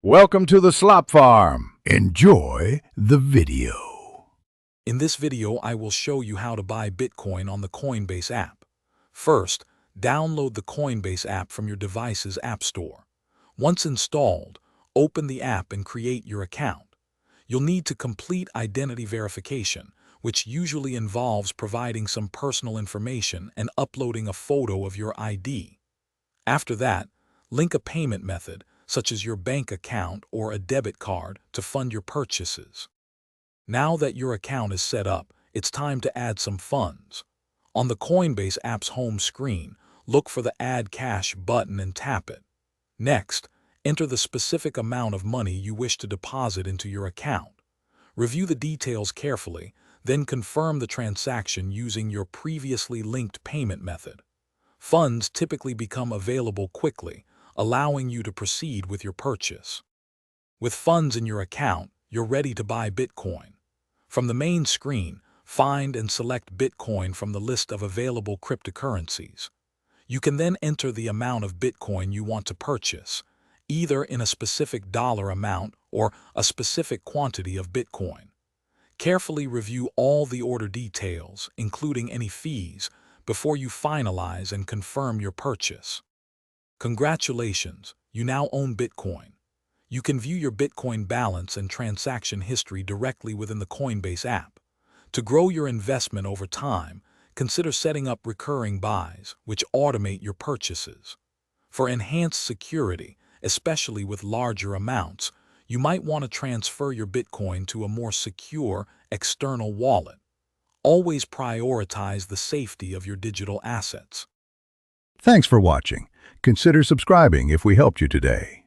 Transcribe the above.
Welcome to the Slop Farm. Enjoy the video. In this video, I will show you how to buy Bitcoin on the Coinbase app. First, download the Coinbase app from your device's app store. Once installed, open the app and create your account. You'll need to complete identity verification, which usually involves providing some personal information and uploading a photo of your ID. After that, link a payment method, such as your bank account or a debit card, to fund your purchases. Now that your account is set up, it's time to add some funds. On the Coinbase app's home screen, look for the Add Cash button and tap it. Next, enter the specific amount of money you wish to deposit into your account. Review the details carefully, then confirm the transaction using your previously linked payment method. Funds typically become available quickly, allowing you to proceed with your purchase. With funds in your account, you're ready to buy Bitcoin. From the main screen, find and select Bitcoin from the list of available cryptocurrencies. You can then enter the amount of Bitcoin you want to purchase, either in a specific dollar amount or a specific quantity of Bitcoin. Carefully review all the order details, including any fees, before you finalize and confirm your purchase. Congratulations, you now own Bitcoin. You can view your Bitcoin balance and transaction history directly within the Coinbase app. To grow your investment over time, consider setting up recurring buys, which automate your purchases. For enhanced security, especially with larger amounts, you might want to transfer your Bitcoin to a more secure external wallet. Always prioritize the safety of your digital assets. Thanks for watching. Consider subscribing if we helped you today.